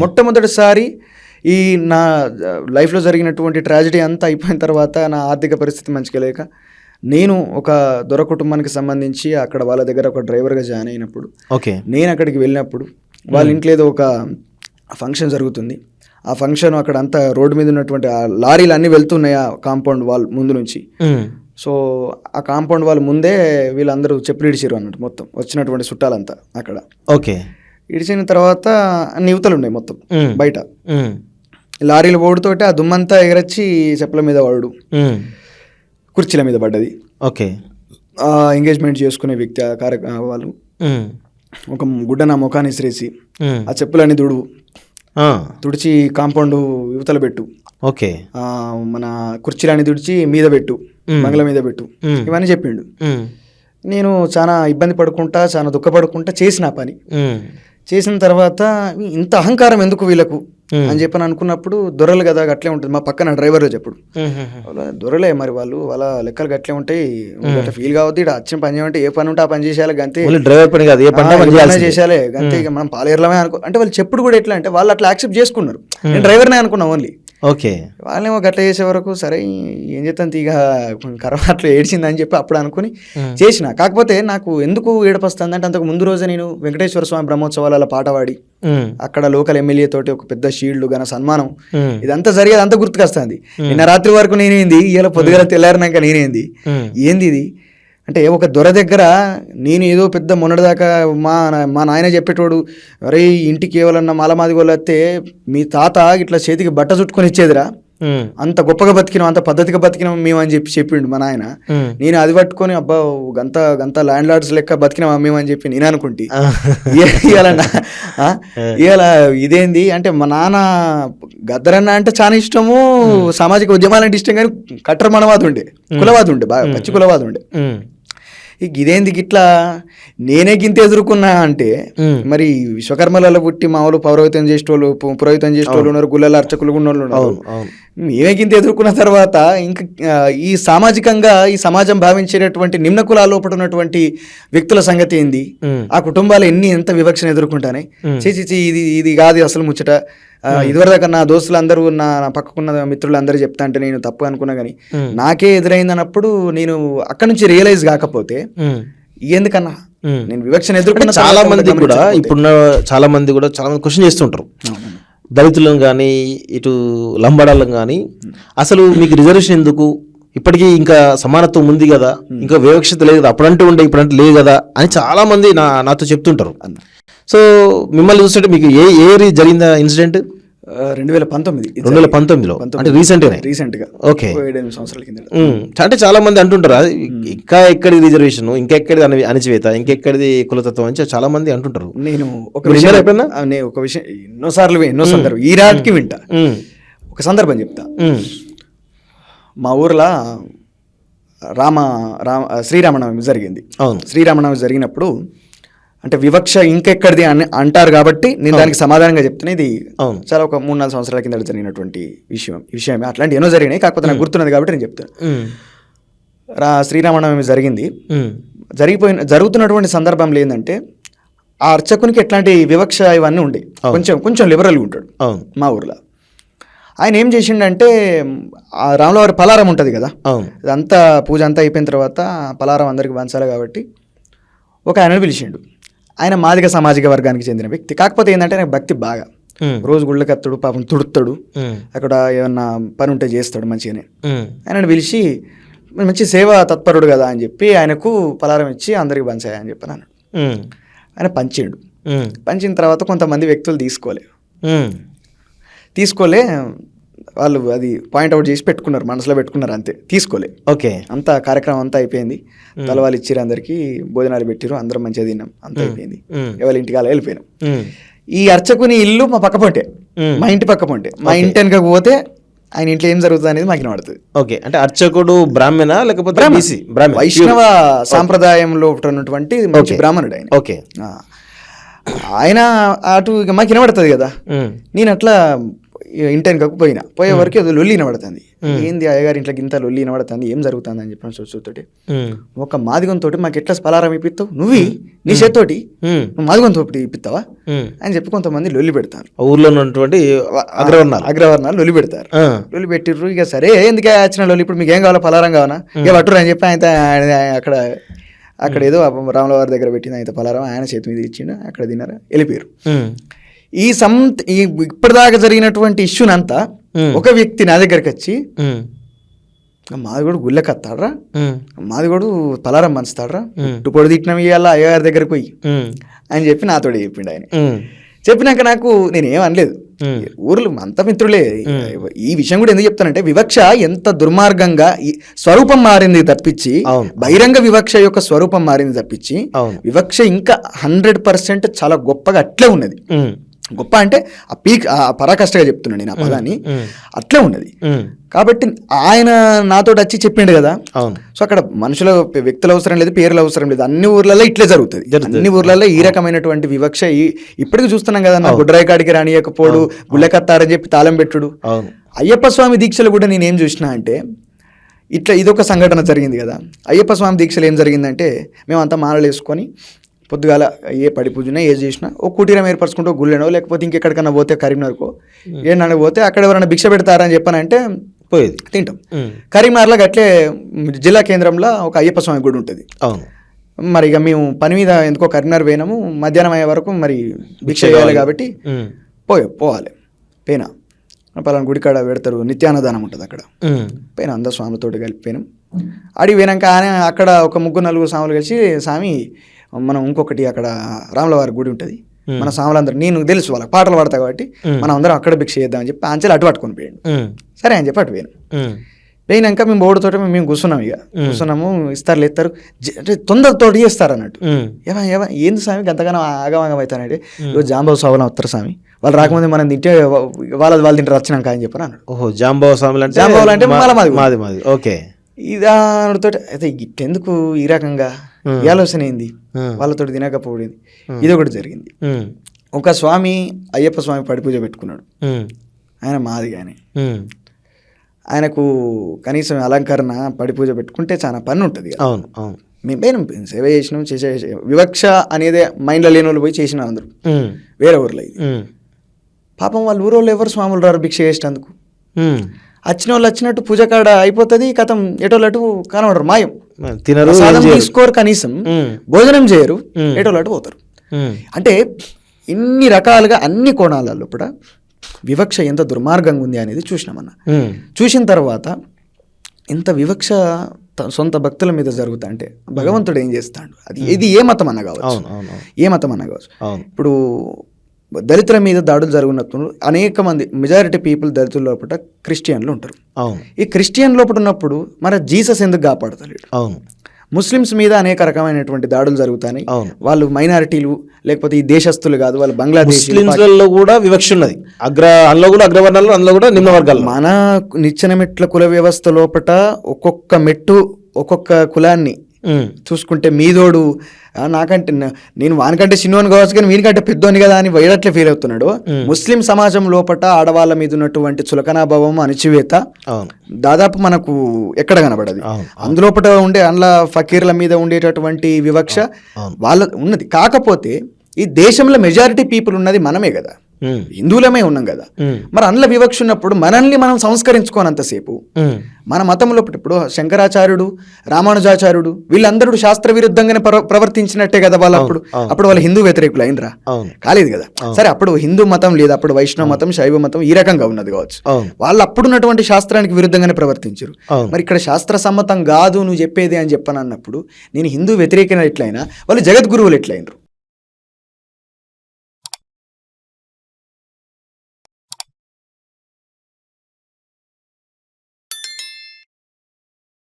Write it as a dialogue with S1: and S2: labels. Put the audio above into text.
S1: మొట్టమొదటిసారి ఈ నా లైఫ్లో జరిగినటువంటి ట్రాజడీ అంతా అయిపోయిన తర్వాత నా ఆర్థిక పరిస్థితి మంచిగా లేక నేను ఒక దొర కుటుంబానికి సంబంధించి అక్కడ వాళ్ళ దగ్గర ఒక డ్రైవర్గా జాయిన్ అయినప్పుడు నేను అక్కడికి వెళ్ళినప్పుడు వాళ్ళ ఇంట్లో ఏదో ఒక ఫంక్షన్ జరుగుతుంది. ఆ ఫంక్షన్ అక్కడ అంతా రోడ్డు మీద ఉన్నటువంటి ఆ లారీలు అన్నీ వెళ్తున్నాయి ఆ కాంపౌండ్ వాల్ ముందు నుంచి. సో ఆ కాంపౌండ్ వాళ్ళ ముందే వీళ్ళందరూ చెప్పులు ఇడిచారు అన్నట్టు మొత్తం వచ్చినటువంటి చుట్టాలంతా అక్కడ. ఇడిచిన తర్వాత నివతలు ఉన్నాయి మొత్తం బయట. లారీలు ఓడుతోటి ఆ దుమ్మంతా ఎగరొచ్చి చెప్పుల మీద వాడు కుర్చీల మీద పడ్డది. ఎంగేజ్మెంట్ చేసుకునే వ్యక్తి వాళ్ళు ఒక గుడ్డ నా ముఖాన్ని ఇసిరేసి ఆ చెప్పులన్నీ తుడిచి కాంపౌండ్ యువతల పెట్టు, మన కుర్చీలన్నీ తుడిచి మీద పెట్టు, బంగ్ల మీద పెట్టు, ఇవన్నీ చెప్పిండు. నేను చాలా ఇబ్బంది పడుకుంటా చాలా దుఃఖపడుకుంటా చేసిన పని. చేసిన తర్వాత ఇంత అహంకారం ఎందుకు వీళ్ళకు అని చెప్పని అనుకున్నప్పుడు దొరలు కదా అట్లే ఉంటుంది. మా పక్కన డ్రైవర్లో చెప్పుడు దొరలే మరి వాళ్ళు వాళ్ళ లెక్కలు గట్లే ఉంటాయి, ఫీల్ కావద్దు. ఇక్కడ వచ్చిన పని చేయమంటే ఏ పని ఉంటే ఆ పని చేసేయాలి గంతే, డ్రైవర్ పని కాదు ఏ పని చేసేయాలి గంతే. ఇక మనం పాలేర్లమే అనుకో అంటే వాళ్ళు చెప్పుడు కూడా ఎట్లా అంటే వాళ్ళు అట్లా యాక్సెప్ట్ చేసుకున్నారు. నేను డ్రైవర్నే అనుకున్నా ఓన్లీ. వాళ్ళేమో గట్ల చేసే వరకు సరే ఏం చేస్తాను తీగ కర్మ అట్లా ఏడ్చిందని చెప్పి అప్పుడు అనుకుని చేసిన. కాకపోతే నాకు ఎందుకు ఏడపస్తుంది అంటే అంతకు ముందు రోజే నేను వెంకటేశ్వర స్వామి బ్రహ్మోత్సవాల పాట పాడి అక్కడ లోకల్ ఎమ్మెల్యే తోటి ఒక పెద్ద షీల్డ్ ఘన సన్మానం ఇదంతా జరిగేది అంతా గుర్తుకొస్తుంది. నిన్న రాత్రి వరకు నేనేంది, ఇలా పొద్దుగల తెల్లారినాక నేనేంది, ఏంది ఇది అంటే ఒక దొర దగ్గర నేను ఏదో పెద్ద మొన్నటిదాకా మా నాయన చెప్పేటోడు, అరే ఇంటికి కేవలం మాలమాది వస్తే మీ తాత ఇట్లా చేతికి బట్ట చుట్టుకొని ఇచ్చేదిరా, అంత గొప్పగా బతికినాం అంత పద్ధతిగా బతికినాం మేము అని చెప్పి చెప్పిండు మా నాయన. నేను అది పట్టుకొని అబ్బా గంత ల్యాండ్ లార్డ్స్ లెక్క బతికినాం మేము అని చెప్పి నేను అనుకుంటే ఇలా ఇదేంది అంటే మా నాన్న గద్దరన్న అంటే చాలా ఇష్టము, సామాజిక ఉద్యమాలంటే ఇష్టం, కానీ కట్టర్ మనవాదు ఉండే, కులవాదు ఉండే, బాగా పచ్చి కులవాదు ఉండే. ఇదేంది గిట్లా నేనే గింత ఎదుర్కొన్నా అంటే మరి విశ్వకర్మలలో పుట్టి మామూలు పురోహితం చేసేటోళ్ళు ఉన్నారు, గుళ్ళల అర్చకులు ఉన్నోళ్ళు ఉన్నారు. మేమే గింత ఎదుర్కొన్న తర్వాత ఇంకా ఈ సామాజికంగా ఈ సమాజం భావించేటటువంటి నిమ్న కులాల లోపల ఉన్నటువంటి వ్యక్తుల సంగతి ఏంది, ఆ కుటుంబాలు ఎంత వివక్షను ఎదుర్కొంటానే. చేసి ఇది కాదు అసలు ముచ్చట. ఇదివరదాకా నా దోస్తులందరూ నా పక్కకున్న మిత్రులు అందరూ చెప్తా అంటే నేను తప్పు అనుకున్నా, కానీ నాకే ఎదురైందన్నప్పుడు నేను అక్కడి నుంచి రియలైజ్ కాకపోతే ఎందుకన్నా నేను వివక్షను ఎదుర్కొన్న
S2: చాలా మంది కూడా ఇప్పుడున్న చాలా మంది క్వశ్చన్ చేస్తుంటారు, దళితులను కానీ ఇటు లంబాడాలను కానీ, అసలు మీకు రిజర్వేషన్ ఎందుకు, ఇప్పటికీ ఇంకా సమానత్వం ఉంది కదా, ఇంకా వివక్షత లేదు కదా, అప్పుడంటూ ఉండే ఇప్పుడంటే లేదు కదా అని చాలా మంది నాతో చెప్తుంటారు. సో మిమ్మల్ని చూస్తుంటే మీకు ఏ జరిగిందా ఇన్సిడెంట్?
S1: 2019లో
S2: అంటే రీసెంట్గా. ఓకే,
S1: 7 సంవత్సరాల కింద.
S2: అంటే చాలా మంది అంటుంటారు ఇంకా ఎక్కడి రిజర్వేషన్, ఇంకెక్కడిది అణచివేత, ఇంకెక్కడిది కులతత్వం అని చాలా మంది అంటుంటారు.
S1: నేను ఒక విషయం ఎన్నో సందర్భం ఈ రాటికి వింటా. ఒక సందర్భం చెప్తా. మా ఊర్లో శ్రీరామనవమి జరిగింది. శ్రీరామనవమి జరిగినప్పుడు అంటే వివక్ష ఇంకెక్కడిది అని అంటారు కాబట్టి నేను దానికి సమాధానంగా చెప్తున్నా. ఇది చాలా ఒక 3-4 సంవత్సరాల కింద జరిగినటువంటి విషయమే. అట్లాంటి ఎన్నో జరిగినాయి, కాకపోతే నాకు గుర్తున్నది కాబట్టి నేను చెప్తాను. శ్రీరామనవమి జరిగింది. జరుగుతున్నటువంటి సందర్భంలో ఏంటంటే ఆ అర్చకునికి ఎట్లాంటి వివక్ష ఇవన్నీ ఉండే, కొంచెం లిబరల్గా ఉంటాడు మా ఊర్లో. ఆయన ఏం చేసిండంటే ఆ రాములవారి పలారం ఉంటుంది కదా, అదంతా పూజ అంతా అయిపోయిన తర్వాత పలారం అందరికి పంచాలి కాబట్టి ఒక ఆయనను పిలిచిండు. ఆయన మాదిగ సామాజిక వర్గానికి చెందిన వ్యక్తి. కాకపోతే ఏంటంటే నాకు భక్తి బాగా, రోజు గుళ్ళకి వస్తాడు, పాపం తుడుతాడు, అక్కడ ఏమన్నా పని ఉంటే చేస్తాడు మంచిగానే. ఆయనను పిలిచి మంచి సేవా తత్పరుడు కదా అని చెప్పి ఆయనకు పలారం ఇచ్చి అందరికి పంచాయి అని చెప్పి అన్నాడు. ఆయన పంచిండు. పంచిన తర్వాత కొంతమంది వ్యక్తులు తీసుకోలే వాళ్ళు అది పాయింట్అవుట్ చేసి పెట్టుకున్నారు, మనసులో పెట్టుకున్నారు, అంతే, తీసుకోలే. అంతా కార్యక్రమం అంతా అయిపోయింది. తలవాళ్ళు ఇచ్చిరు, అందరికి భోజనాలు పెట్టిరు, అందరం మంచిగా తిన్నాం, అంతా అయిపోయింది. ఎవరి ఇంటికి అలా వెళ్ళిపోయినాం. ఈ అర్చకుని ఇల్లు మా పక్క పొంటే, మా ఇంటి పక్క పొంటే. మా ఇంటి వెనక పోతే ఆయన ఇంట్లో ఏం జరుగుతుంది అనేది మాకు వినబడుతుంది.
S2: అంటే అర్చకుడు బ్రాహ్మణ లేకపోతే
S1: వైష్ణవ సాంప్రదాయంలో ఉన్నటువంటి మంచి బ్రాహ్మణుడు ఆయన. ఆయన అటు మాకు వినబడుతుంది కదా. నేను అట్లా ఇంటెనకకు పోయే వరకు ఏదో లొల్లి వినబడుతుంది. ఏంది అయ్యగారి ఇంట్లోకి ఇంత లొల్లి వినబడుతుంది, ఏం జరుగుతుంది అని చెప్పిన చూస్తోటి ఒక మాదిగంతో మాకు ఎట్లా పలారం ఇప్పిస్తావు, నువ్వు నీ చేత్తోటి నువ్వు మాదిగంతో ఇప్పిస్తావా అని చెప్పి కొంతమంది లొల్లి పెడతారు.
S2: ఊర్లో ఉన్నటువంటి
S1: అగ్రవర్ణాలు లొల్లి పెడతారు. లొల్లి పెట్టిర్రు. ఇక సరే ఎందుకే వచ్చిన లొల్లి, ఇప్పుడు మీకు ఏం కావాలో పలారం కావాలా, ఇక పట్టురు అని చెప్పి ఆయన అక్కడ ఏదో రాముల వారి దగ్గర పెట్టింది ఆయన పలారం, ఆయన చేతి మీద ఇచ్చిండు, అక్కడ తిన్నారా వెళ్ళిపోయారు. ఈ ఇప్పటిదాకా జరిగినటువంటి ఇష్యూనంతా ఒక వ్యక్తి నా దగ్గరికి వచ్చి మాదిగోడు గుళ్ళకి వస్తాడ్రా, మాదిగోడు పలారం పంచుతాడ్రా, పొడి తిట్టిన ఇవాళ అయ్యగారి దగ్గరకు పోయి అని చెప్పి నాతోడే చెప్పిండు ఆయన. చెప్పినాక నాకు నేనేం అనలేదు, ఊర్లు అంత మిత్రులే. ఈ విషయం కూడా ఎందుకు చెప్తానంటే వివక్ష ఎంత దుర్మార్గంగా స్వరూపం మారింది తప్పించి, బహిరంగ వివక్ష యొక్క స్వరూపం మారింది తప్పించి వివక్ష ఇంకా 100% చాలా గొప్పగా అట్లే ఉన్నది. గొప్ప అంటే ఆ పరాకష్టగా చెప్తున్నాను నేను ఆ పదాన్ని, అట్లే ఉన్నది. కాబట్టి ఆయన నాతో వచ్చి చెప్పిండు కదా. సో అక్కడ మనుషుల వ్యక్తుల అవసరం లేదు, పేర్ల అవసరం లేదు, అన్ని ఊర్లలో ఇట్లే జరుగుతుంది. అన్ని ఊర్లలో ఈ రకమైనటువంటి వివక్ష ఇప్పటికి చూస్తున్నాం కదా. నా గుడ్రాయి కాడికి రానియకపోడు, గుళ్ళకత్తారని చెప్పి తాళం పెట్టుడు. అయ్యప్ప స్వామి దీక్షలు కూడా నేనేం చూసినా అంటే ఇట్లా ఇదొక సంఘటన జరిగింది కదా. అయ్యప్ప స్వామి దీక్షలు ఏం జరిగిందంటే మేమంతా మాలలు వేసుకొని పొద్దుగాల ఏ పడి పూజన ఏది చేసినా ఒక కుటీరం ఏర్పరచుకుంటూ గుళ్ళనో లేకపోతే ఇంకెక్కడికన్నా పోతే కరీంనగర్కో ఏమన్నా పోతే అక్కడ ఎవరైనా భిక్ష పెడతారని చెప్పానంటే పోయేది, తింటాం. కరీంనగర్లో అట్లే జిల్లా కేంద్రంలో ఒక అయ్యప్ప స్వామి గుడి ఉంటుంది. మరి ఇక మేము పని మీద ఎందుకో కరీంనగర్ పోయినాము, మధ్యాహ్నం అయ్యే వరకు మరి భిక్ష చేయాలి కాబట్టి పోవాలి. పోయినా పలానా గుడి కాడ పెడతారు, నిత్యాన్నదానం ఉంటుంది అక్కడ. పోయినా అందరు స్వామితోటి కలిపిపోయినాం. అడిగి పోయినాక అక్కడ ఒక 3-4 స్వాములు కలిసి స్వామి మనం ఇంకొకటి అక్కడ రాముల వారి గుడి ఉంటుంది, మన స్వాములందరూ నేను తెలుసు వాళ్ళకి పాటలు పాడతా కాబట్టి మనం అందరం అక్కడ భిక్ష చేద్దామని చెప్పి అంచెలు అటు పట్టుకొని పోయాడు. సరే అని చెప్పి అటు పోయాను. పోయినాక మేము బోర్డుతో మేము కూర్చున్నాం. ఇక కూర్చున్నాము, ఇస్తారు ఎత్తారు అంటే తొందరతోటి చేస్తారు అన్నట్టు. ఏంది స్వామి అంతగానో ఆగమాగం అవుతానంటే ఈరోజు జాంబాబు స్వామి వస్తారు స్వామి, వాళ్ళు రాకముందే మనం తింటే వాళ్ళు తింటారు వచ్చినాక అని చెప్పారు అన్నాడు.
S2: ఓహో జాంబాబు స్వామి
S1: అంటే
S2: మాది మాది ఓకే.
S1: ఇదాతో అయితే ఇట్టెందుకు ఈ రకంగా ఈ ఆలోచన ఏంది, వాళ్ళతో తినకపోయింది. ఇది ఒకటి జరిగింది. ఒక స్వామి అయ్యప్ప స్వామి పడి పూజ పెట్టుకున్నాడు. ఆయన మాదిగానే, ఆయనకు కనీసం అలంకరణ పడి పూజ పెట్టుకుంటే చాలా పని ఉంటుంది. మేము పోయినాం, సేవ చేసినాం. వివక్ష అనేది మైండ్లో లేని వాళ్ళు పోయి చేసినారు అందరూ వేరే ఊర్లో. పాపం వాళ్ళ ఊరోళ్ళు ఎవరు స్వాములు రారు భిక్ష చేసేందుకు. వచ్చిన వాళ్ళు వచ్చినట్టు పూజ కాడ అయిపోతుంది, కథం ఎటోళ్ళటు కనబడరు, మాయం తీసుకోరు, కనీసం భోజనం చేయరు, ఎటోళ్ళటు పోతారు. అంటే ఇన్ని రకాలుగా అన్ని కోణాలలో కూడా వివక్ష ఎంత దుర్మార్గంగా ఉంది అనేది చూసినామన్న. చూసిన తర్వాత ఇంత వివక్ష సొంత భక్తుల మీద జరుగుతా అంటే భగవంతుడు ఏం చేస్తాడు, అది ఇది ఏ మతం అన్న కావచ్చు, ఏ మతం అన్న కావచ్చు. ఇప్పుడు దళితుల మీద దాడులు జరుగుతున్నప్పుడు అనేక మంది మెజారిటీ పీపుల్ దళితుల లోపల క్రిస్టియన్లు ఉంటారు. ఈ క్రిస్టియన్ లోపల ఉన్నప్పుడు మన జీసస్ ఎందుకు కాపాడతలేడు? ముస్లిమ్స్ మీద అనేక రకమైనటువంటి దాడులు జరుగుతాయి. వాళ్ళు మైనారిటీలు లేకపోతే ఈ దేశస్తులు కాదు, వాళ్ళు బంగ్లాదేశ్
S2: కూడా వివక్ష ఉన్నది. అగ్రవర్ణాలు, అందులో కూడా నిమ్న వర్గాలు.
S1: మన నిచ్చెన మెట్ల కుల వ్యవస్థ లోపల ఒక్కొక్క మెట్టు ఒక్కొక్క కులాన్ని చూసుకుంటే మీదోడు నాకంటే నేను వానికంటే చిన్నోని కావచ్చు కానీ వీనికంటే పెద్దోని కదా అని వైడట్లే ఫీల్ అవుతున్నాడు. ముస్లిం సమాజం లోపల ఆడవాళ్ళ మీద ఉన్నటువంటి చులకనాభావం, అణచివేత దాదాపు మనకు ఎక్కడ కనబడదు. అందులోపట ఉండే అందులో ఫకీర్ల మీద ఉండేటటువంటి వివక్ష వాళ్ళ ఉన్నది. కాకపోతే ఈ దేశంలో మెజారిటీ పీపుల్ ఉన్నది మనమే కదా, హిందువులమే ఉన్నాం కదా. మరి అందులో వివక్ష ఉన్నప్పుడు మనల్ని మనం సంస్కరించుకోనంతసేపు మన మతంలో ఇప్పుడు శంకరాచార్యుడు, రామానుజాచార్యుడు వీళ్ళందరూ శాస్త్ర విరుద్ధంగానే ప్రవర్తించినట్టే కదా వాళ్ళు. అప్పుడు వాళ్ళు హిందూ వ్యతిరేకులు అయినరా? కాలేదు కదా. సరే అప్పుడు హిందూ మతం లేదు, అప్పుడు వైష్ణవ మతం, శైవ మతం ఈ రకంగా ఉన్నది కావచ్చు. వాళ్ళు అప్పుడున్నటువంటి శాస్త్రానికి విరుద్ధంగానే ప్రవర్తించారు. మరి ఇక్కడ శాస్త్ర సమ్మతం కాదు నువ్వు చెప్పేది అని చెప్పనన్నప్పుడు నేను హిందూ వ్యతిరేకన ఎట్లయినా వాళ్ళు జగద్గురువులు ఎట్లయినరు?